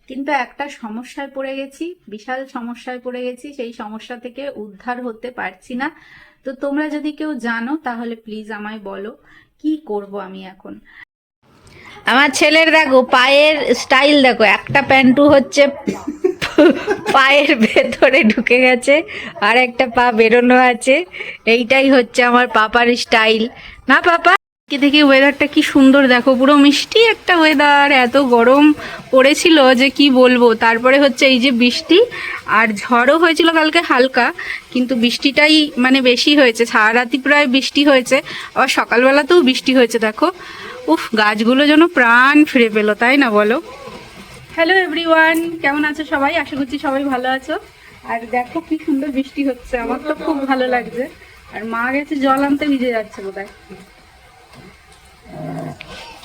কিন্তু একটা সমস্যায় পড়ে গেছি, বিশাল সমস্যায় পড়ে গেছি, সেই সমস্যা থেকে উদ্ধার হতে পারছি না। তো তোমরা যদি কেউ জানো তাহলে প্লিজ আমায় বলো, কি করব আমি এখন। আমার ছেলের দেখো পায়ের স্টাইল, দেখো একটা প্যান্টু হচ্ছে পায়ের ভেতরে ঢুকে গেছে, আর একটা পা বেরোনো আছে। এইটাই হচ্ছে আমার পাপার স্টাইল, না পাপা? কি দেখি ওয়েদারটা কি সুন্দর, দেখো পুরো মিষ্টি একটা ওয়েদার। এত গরম পড়েছিল যে কি বলবো, তারপরে হচ্ছে এই যে বৃষ্টি, আর ঝড়ও হয়েছিল কালকে হালকা, কিন্তু বৃষ্টিটাই মানে বেশি হয়েছে, সারা রাতি প্রায় বৃষ্টি হয়েছে, আবার সকালবেলাতেও বৃষ্টি হয়েছে। দেখো উফ, গাছগুলো যেন প্রাণ ফিরে পেলো, তাই না বলো? হ্যালো এভরিওয়ান, কেমন আছো সবাই? আশা করছি সবাই ভালো আছো। আর দেখো কি সুন্দর বৃষ্টি হচ্ছে, আমার তো খুব ভালো লাগছে। আর মা গেছে জল আনতে, ভিজে যাচ্ছে বোধহয়।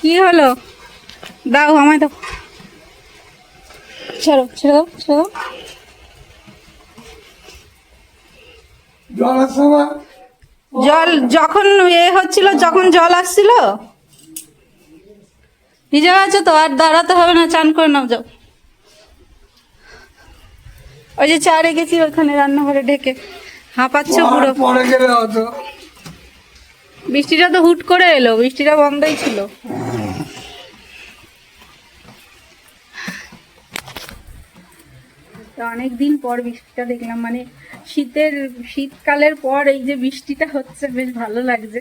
কি হলো? দাও আমায় দাও, ছাড়ো ছেড়ে দাও, ছেড়ে দাও। জল যখন হচ্ছিল, যখন জল আসছিল, ভিজে গেছে তো, আর দাঁড়াতে হবে না, চান করে নাও, যাও। ওই যে চা রেখেছি ওখানে রান্নাঘরে ঢেকে, হাঁপাচ্ছ পুরো। বৃষ্টিটা তো হুট করে এলো, বৃষ্টিটা বন্ধই ছিল। অনেকদিন পর বৃষ্টিটা দেখলাম, মানে শীতকালের পর এই যে বৃষ্টিটা হচ্ছে, বেশ ভালো লাগছে।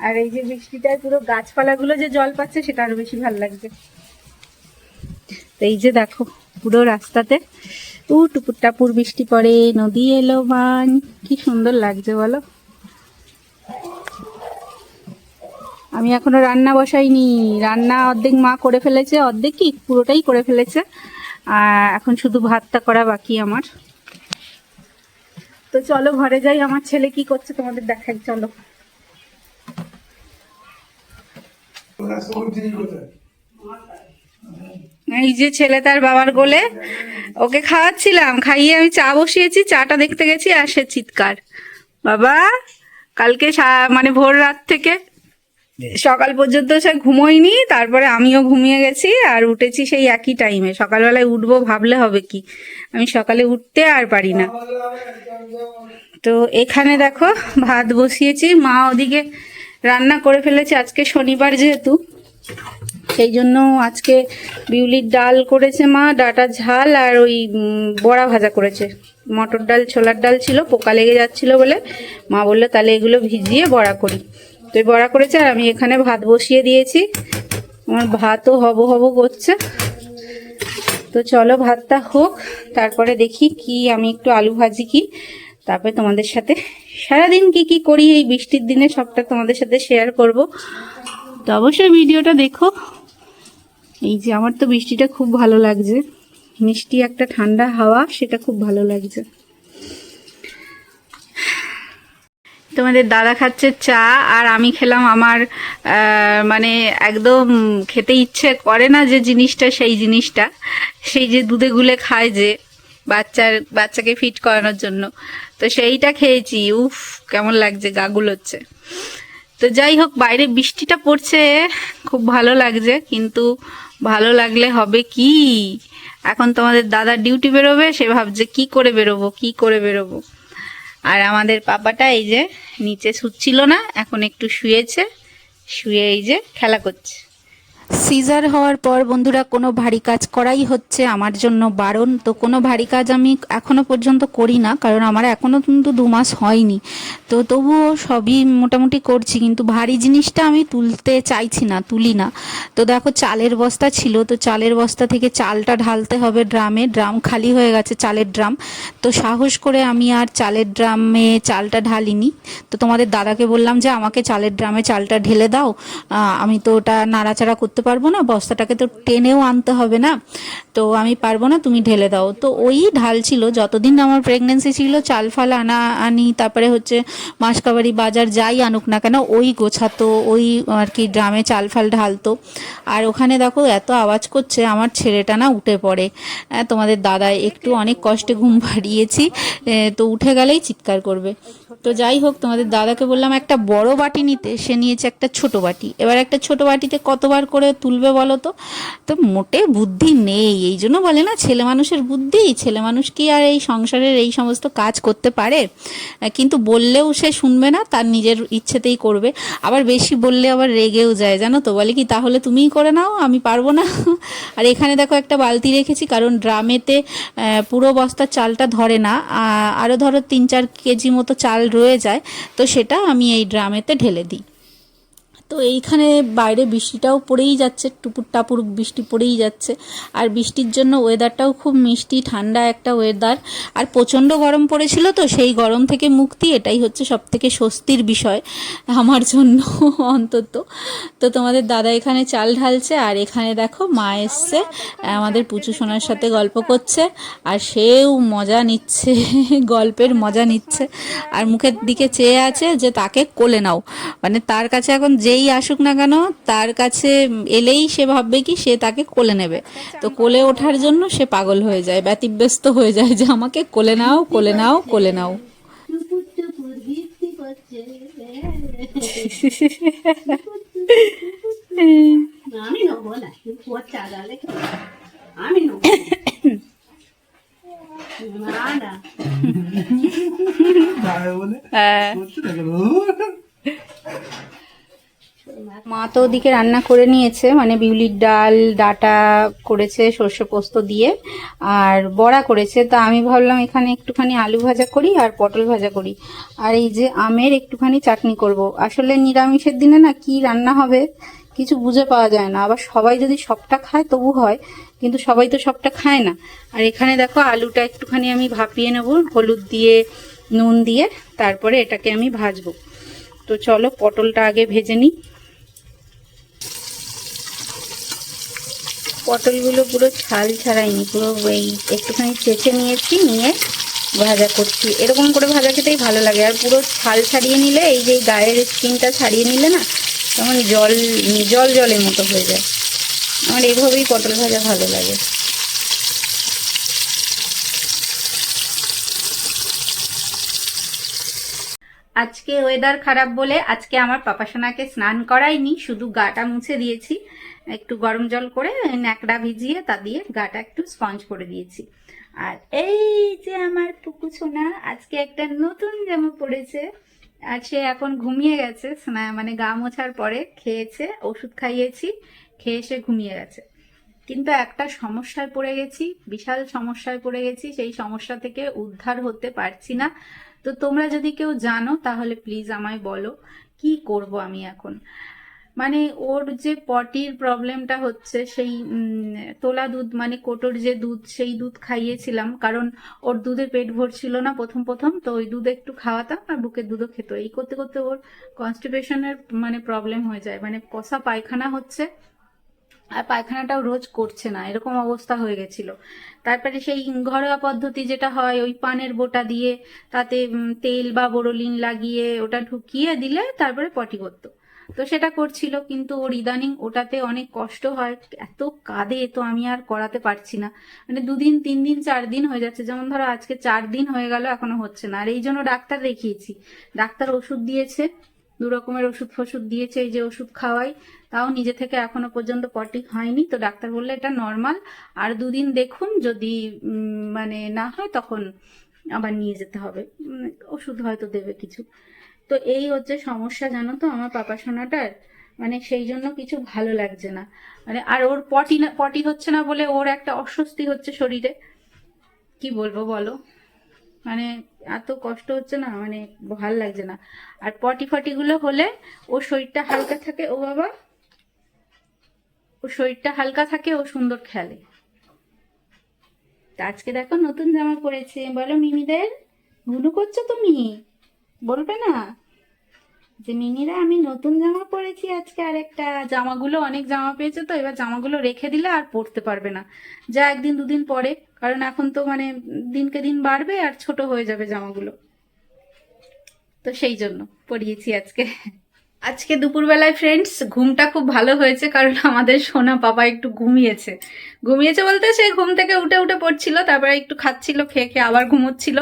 আর এই যে বৃষ্টিটায় পুরো গাছপালাগুলো যে জল পাচ্ছে, সেটা আরো বেশি ভালো লাগছে। তো এই যে দেখো পুরো রাস্তাতে টুপুর টাপুর বৃষ্টি পড়ে, নদী এলো বান, কি সুন্দর লাগছে বলো। আমি এখনো রান্না বসাইনি, রান্না অর্ধেক মা করে ফেলেছে, অর্ধেক কি পুরোটাই করে ফেলেছে। এখন শুধু ভাতটা করা বাকি আমার। তো চলো ঘরে যাই, আমার ছেলে কি করছে তোমাদের দেখাই, চলো। এই যে ছেলে তার বাবার কোলে, ওকে খাওয়াচ্ছিলাম, খাইয়ে আমি চা বসিয়েছি, চাটা দেখতে গেছি, আর সে চিৎকার, বাবা কালকে মানে ভোর রাত থেকে সকাল পর্যন্ত সে ঘুমোয়নি, তারপরে আমিও ঘুমিয়ে গেছি, আর উঠেছি সেই একই টাইমে। সকালবেলায় উঠবো ভাবলে হবে কি, আমি সকালে উঠতে আর পারি না। তো এখানে দেখো ভাত বসিয়েছি, মা ওদিকে রান্না করে ফেলেছে। আজকে শনিবার যেহেতু, সেই জন্য আজকে বিউলির ডাল করেছে মা, ডাঁটা ঝাল, আর ওই বড়া ভাজা করেছে। মটর ডাল ছোলার ডাল ছিল, পোকা লেগে যাচ্ছিল বলে মা বললো তাহলে এগুলো ভিজিয়ে বড়া করি। তো বড়া করেছে, আর আমি এখানে ভাত বসিয়ে দিয়েছি। আমার ভাতও হব হব করছে। তো চলো ভাতটা হোক, তারপরে দেখি কি আমি একটু আলু ভাজি কি, তারপরে তোমাদের সাথে সারাদিন কি কি করি এই বৃষ্টির দিনে সবটা তোমাদের সাথে শেয়ার করব। তো অবশ্যই ভিডিওটা দেখো। এই যে আমার তো বৃষ্টিটা খুব ভালো লাগছে, মিষ্টি একটা ঠান্ডা হাওয়া, সেটা খুব ভালো লাগছে। তোমাদের দাদা খাচ্ছে চা, আর আমি খেলাম আমার মানে একদম খেতে ইচ্ছে করে না যে জিনিসটা, সেই জিনিসটা, সেই যে দুধে গুলে খায় যে বাচ্চাকে ফিট করানোর জন্য, তো সেইটা খেয়েছি। উফ কেমন লাগছে, গা গুলোচ্ছে। তো যাই হোক, বাইরে বৃষ্টিটা পড়ছে, খুব ভালো লাগছে, কিন্তু ভালো লাগলে হবে কি, এখন তোমাদের দাদার ডিউটি বেরোবে, সে ভাবছে কি করে বেরোবো, কি করে বেরোবো। আর আমাদের পাপাটা এই যে নিচে শুচ্ছিল না, এখন একটু শুয়েছে, শুয়ে এই যে খেলা করছে। সিজার হওয়ার পর বন্ধুরা কোনো ভারী কাজ করাই হচ্ছে আমার জন্য বারণ। তো কোনো ভারী কাজ আমি এখনো পর্যন্ত করি না, কারণ আমার এখনো কিন্তু 2 মাস হয়নি। তো তবুও সবই মোটামুটি করছি, কিন্তু ভারী জিনিসটা আমি তুলতে চাইছি না, তুলি না। তো দেখো চালের বস্তা ছিল, তো চালের বস্তা থেকে চালটা ঢালতে হবে ড্রামে, ড্রাম খালি হয়ে গেছে, চালের ড্রাম। তো সাহস করে আমি আর চালের ড্রামে চালটা ঢালিনি। তো তোমাদের দাদাকে বললাম যে আমাকে চালের ড্রামে চালটা ঢেলে দাও, আমি তো ওটা নাড়াচাড়া করতে পারবো না, বস্তাটাকে তো টেনেও আনতে হবে না, তো আমি পারবো না, তুমি ঢেলে দাও। তো ওই ঢালছিল, যতদিন আমার প্রেগনেন্সি ছিল চাল ফাল আনি, তারপরে হচ্ছে মাসকাবাড়ি বাজার যাই আনুক না কেন, ওই গোছাতো, ওই আর কি ড্রামে চাল ফাল ঢালতো। আর ওখানে দেখো এত আওয়াজ করছে, আমার ছেলেটা না উঠে পড়ে। তোমাদের দাদা একটু অনেক কষ্টে ঘুম পাড়িয়েছি, তো উঠে গেলেই চিৎকার করবে। তো যাই হোক, তোমাদের দাদাকে বললাম একটা বড় বাটি নিতে, সে নিয়েছে একটা ছোট বাটি। এবার একটা ছোট বাটিতে কতবার করে তুলবে বলো তো? তো মোটে বুদ্ধি নেই, এই জন্য বলে না ছেলে মানুষের বুদ্ধি, ছেলে মানুষ কি আর এই সংসারের এই সমস্ত কাজ করতে পারে? কিন্তু বললেও সে শুনবে না, তার নিজের ইচ্ছেতেই করবে। আবার বেশি বললে আবার রেগেও যায়, জানো তো, বলে কি তাহলে তুমিই করে নাও, আমি পারবো না। আর এখানে দেখো একটা বালতি রেখেছি, কারণ ড্রামেতে পুরো বস্তার চালটা ধরে না, আরও ধরো 3-4 কেজি মতো চাল রয়ে যায়, তো সেটা আমি এই ড্রামেতে ঢেলে দিই। তো এইখানে বাইরে বৃষ্টিটাও পড়েই যাচ্ছে, টুপুর টাপুর বৃষ্টি পড়েই যাচ্ছে। আর বৃষ্টির জন্য ওয়েদারটাও খুব মিষ্টি ঠান্ডা একটা ওয়েদার। আর প্রচণ্ড গরম পড়েছিল, তো সেই গরম থেকে মুক্তি, এটাই হচ্ছে সবথেকে স্বস্তির বিষয় আমার জন্য অন্তত। তো তোমাদের দাদা এখানে চাল ঢালছে, আর এখানে দেখো মা এসছে আমাদের পুচু সোনার সাথে গল্প করছে, আর সেও মজা নিচ্ছে, গল্পের মজা নিচ্ছে। আর মুখের দিকে চেয়ে আছে যে তাকে কোলে নাও, মানে তার কাছে এখন যেই আসুক না কেন, তার কাছে এলেই সে ভাববে কি সে তাকে কোলে নেবে। তো কোলে ওঠার জন্য সে পাগল হয়ে যায়, ব্যতিব্যস্ত হয়ে যায় যে আমাকে কোলে নাও, কোলে নাও, কোলে নাও। আমি নেবো না, আমি নেবো না। মা তো ওদিকে রান্না করে নিয়েছে, মানে বিউলির ডাল ডাটা করেছে সর্ষে পোস্ত দিয়ে, আর বড়া করেছে। তা আমি ভাবলাম এখানে একটুখানি আলু ভাজা করি আর পটল ভাজা করি, আর এই যে আমের একটুখানি চাটনি করব। আসলে নিরামিষের দিনে না কি রান্না হবে কিছু বুঝে পাওয়া যায় না। আবার সবাই যদি সবটা খায় তবু হয়, কিন্তু সবাই তো সবটা খায় না। আর এখানে দেখো আলুটা একটুখানি আমি ভাপিয়ে নেব হলুদ দিয়ে নুন দিয়ে, তারপরে এটাকে আমি ভাজবো। তো চলো পটলটা আগে ভেজে নিই। পটলগুলো পুরো ছাল ছাড়াইনি, পুরো এই একটুখানি চেঁচে নিয়েছি, নিয়ে ভাজা করছি। এরকম করে ভাজা খেতেই ভালো লাগে। আর পুরো ছাল ছাড়িয়ে নিলে, এই যে গায়ের স্কিনটা ছাড়িয়ে নিলে না, তখন জল জল জলের মতো হয়ে যায়। আমার এইভাবেই পটল ভাজা ভালো লাগে। আজকে ওয়েদার খারাপ বলে আজকে আমার পাপাসোনাকে স্নান করাইনি, শুধু গাটা মুছে দিয়েছি। একটু গরম জল করে ন্যাকড়া ভিজিয়ে তা দিয়ে গাটা একটু স্পঞ্জ করে দিয়েছি। আর এই যে আমার পুকু সোনা আজকে একটা নতুন জামা পরেছে, আর সে এখন ঘুমিয়ে গেছে। মানে গা মোছার পরে খেয়েছে, ওষুধ খাইয়েছি, খেয়ে সে ঘুমিয়ে গেছে। কিন্তু একটা সমস্যায় পড়ে গেছি, বিশাল সমস্যায় পড়ে গেছি, সেই সমস্যা থেকে উদ্ধার হতে পারছি না। তো তোমরা যদি কেউ জানো তাহলে প্লিজ আমায় বলো কি করব আমি এখন। মানে ওর যে পটির প্রবলেমটা হচ্ছে, সেই তোলা দুধ মানে কোটোর যে দুধ, সেই দুধ খাইয়েছিলাম, কারণ ওর দুধে পেট ভরছিল না প্রথম প্রথম, তো ওই দুধ একটু খাওয়াতাম আর বুকের দুধও খেত। এই করতে করতে ওর কনস্টিপেশনের মানে প্রবলেম হয়ে যায়, মানে কষা পায়খানা হচ্ছে, আর পায়খানাটাও রোজ করছে না, এরকম অবস্থা হয়ে গেছিল। তারপরে সেই ঘরোয়া পদ্ধতি যেটা হয়, ওই পানের বোটা দিয়ে তাতে তেল বা বোরোলিন লাগিয়ে ওটা ঢুকিয়ে দিলে তারপরে পটি করতো। তো সেটা করছিল, কিন্তু ওর ইদানিং ওটাতে অনেক কষ্ট হয়, এত কাঁদে, তো আমি আর করাতে পারছি না। মানে 2 দিন 3 দিন 4 দিন হয়ে যাচ্ছে, যেমন ধরো আজকে 4 দিন হয়ে গেল এখনো হচ্ছে না। আর এই জন্য ডাক্তার দেখিয়েছি, ডাক্তার ওষুধ দিয়েছে, 2 রকমের ওষুধ ফষুধ দিয়েছে, এই যে ওষুধ খাওয়াই, তাও নিজে থেকে এখনো পর্যন্ত পটি হয়নি। তো ডাক্তার বললে এটা নর্মাল, আর 2 দিন দেখুন, যদি মানে না হয় তখন আবার নিয়ে যেতে হবে, ওষুধ হয়তো দেবে কিছু। তো এই হচ্ছে সমস্যা, জানো তো আমার পাপা সোনাটার। মানে সেই জন্য কিছু ভালো লাগছে না, মানে আর ওর পটি হচ্ছে না বলে ওর একটা অস্বস্তি হচ্ছে শরীরে। কি বলবো বলো, মানে এত কষ্ট হচ্ছে না, মানে ভাল লাগছে না। আর পটি ফটি গুলো হলে ওর শরীরটা হালকা থাকে, ও বাবা, ওর শরীরটা হালকা থাকে, ও সুন্দর খেলে। তা আজকে দেখো নতুন জামা পরেছে, বলো মিমিদের, গুনু করছো তুমি, বলবে না যে মিমিরা আমি নতুন জামা পরেছি আজকে? আরেকটা জামাগুলো অনেক জামা পেয়েছে, তো এবার জামাগুলো রেখে দিলে আর পরতে পারবে না, যা 1 দিন 2 দিন পরে, কারণ এখন তো মানে দিনকে দিন বাড়বে আর ছোট হয়ে যাবে জামাগুলো। তো সেই জন্য পরিয়েছি আজকে। আজকে দুপুরবেলায় ফ্রেন্ডস ঘুমটা খুব ভালো হয়েছে, কারণ আমাদের সোনা পাপা একটু ঘুমিয়েছে। ঘুমিয়েছে বলতে সে ঘুম থেকে উঠে উঠে পড়ছিল, তারপরে একটু খাচ্ছিল, খেয়ে খেয়ে আবার ঘুমোচ্ছিল।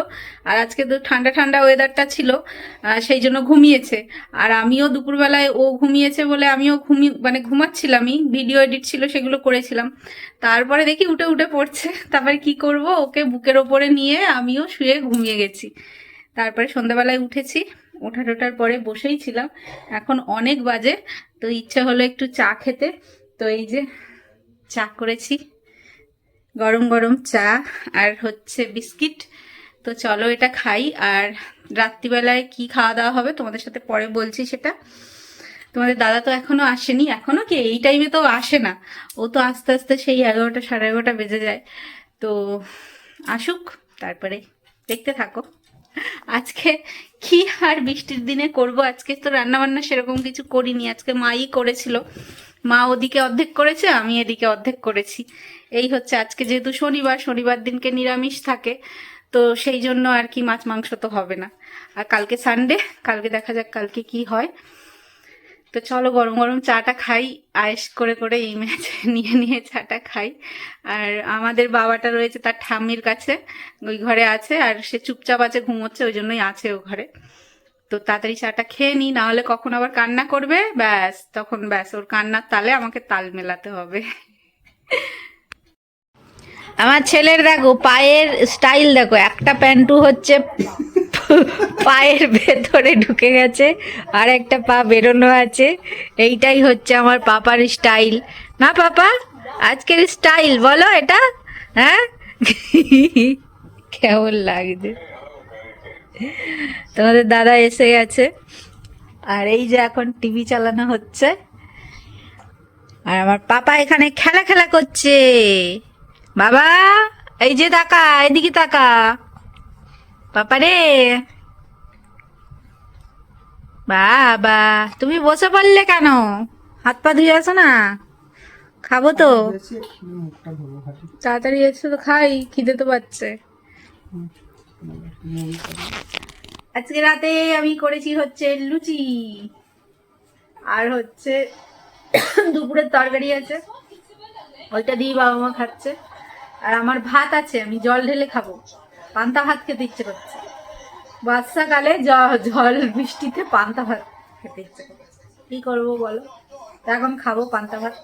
আর আজকে তো ঠান্ডা ঠান্ডা ওয়েদারটা ছিল, সেই জন্য ঘুমিয়েছে। আর আমিও দুপুরবেলায় ও ঘুমিয়েছে বলে আমিও মানে ঘুমাচ্ছিলামই, ভিডিও এডিট ছিল সেগুলো করেছিলাম। তারপরে দেখি উঠে উঠে পড়ছে, তারপরে কি করব, ওকে বুকের ওপরে নিয়ে আমিও শুয়ে ঘুমিয়ে গেছি। তারপরে সন্ধ্যাবেলায় উঠেছি, ওঠার পরে বসেই ছিলাম। এখন অনেক বাজে, তো ইচ্ছে হলো একটু চা খেতে। তো এই যে চা করেছি, গরম গরম চা আর হচ্ছে বিস্কিট। তো চলো এটা খাই। আর রাত্রিবেলায় কি খাওয়া দাওয়া হবে তোমাদের সাথে পরে বলছি সেটা। তোমাদের দাদা তো এখনো আসেনি, এখনো কি এই টাইমে তো আসে না, ও তো আস্তে আস্তে সেই 11টা সাড়ে 11টা বেজে যায়। তো আসুক, তারপরে দেখতে থাকো আজকে কি আর বৃষ্টির দিনে করব। আজকে তো রান্না বান্না সেরকম কিছু করিনি, আজকে মাই করেছিল। মা ওদিকে অর্ধেক করেছে, আমি এদিকে অর্ধেক করেছি। এই হচ্ছে আজকে, যেহেতু শনিবার, শনিবার দিনকে নিরামিষ থাকে, তো সেই জন্য আর কি মাছ মাংস তো হবে না। আর কালকে সানডে, কালকে দেখা যাক কালকে কি হয়। তো চলো গরম গরম চাটা খাই, আয়েস করে করে এই ম্যাচ নিয়ে নিয়ে চাটা খাই। আর আমাদের বাবাটা রয়েছে তার ঠাম্মির কাছে, ওই ঘরে আছে, আর সে চুপচাপ আছে, ঘুমোচ্ছে, ওই জন্যই আছে ও ঘরে। তো তাড়াতাড়ি চাটা খেয়ে নিই, না হলে কখন আবার কান্না করবে, ব্যাস তখন ব্যাস ওর কান্নার তালে আমাকে তাল মেলাতে হবে। আমার ছেলের দেখো পায়ের স্টাইল, দেখো একটা প্যান্টু হচ্ছে পায়ের ভেতরে ঢুকে গেছে, আর একটা পা বেরোনো আছে। এইটাই হচ্ছে আমার পাপার স্টাইল, না পাপা? আজকের স্টাইল বলো এটা, হ্যাঁ? কেমন লাগছে? তোমাদের দাদা এসে গেছে, আর এই যে এখন টিভি চালানো হচ্ছে, আর আমার পাপা এখানে খেলা খেলা করছে। বাবা, এই যে তাকা, এদিকে তাকা পাপা রে। বাবা, তুমি বসে পড়লে কেন? হাত পা ধুয়ে আসো না, খাবো তো। তাড়াতাড়ি এসে তো খাই, খিদে তো পাচ্ছে। আজকে রাতে আমি করেছি হচ্ছে লুচি, আর হচ্ছে দুপুরের তরকারি আছে, ওইটা দিয়ে বাবা মা খাচ্ছে। আর আমার ভাত আছে, আমি জল ঢেলে খাবো, পান্তা ভাত খেতে ইচ্ছে করছে। বর্ষাকালে জল বৃষ্টিতে পান্তা ভাত খেতে ইচ্ছে করছে, কি করবো বলো? তা এখন খাবো পান্তা ভাত।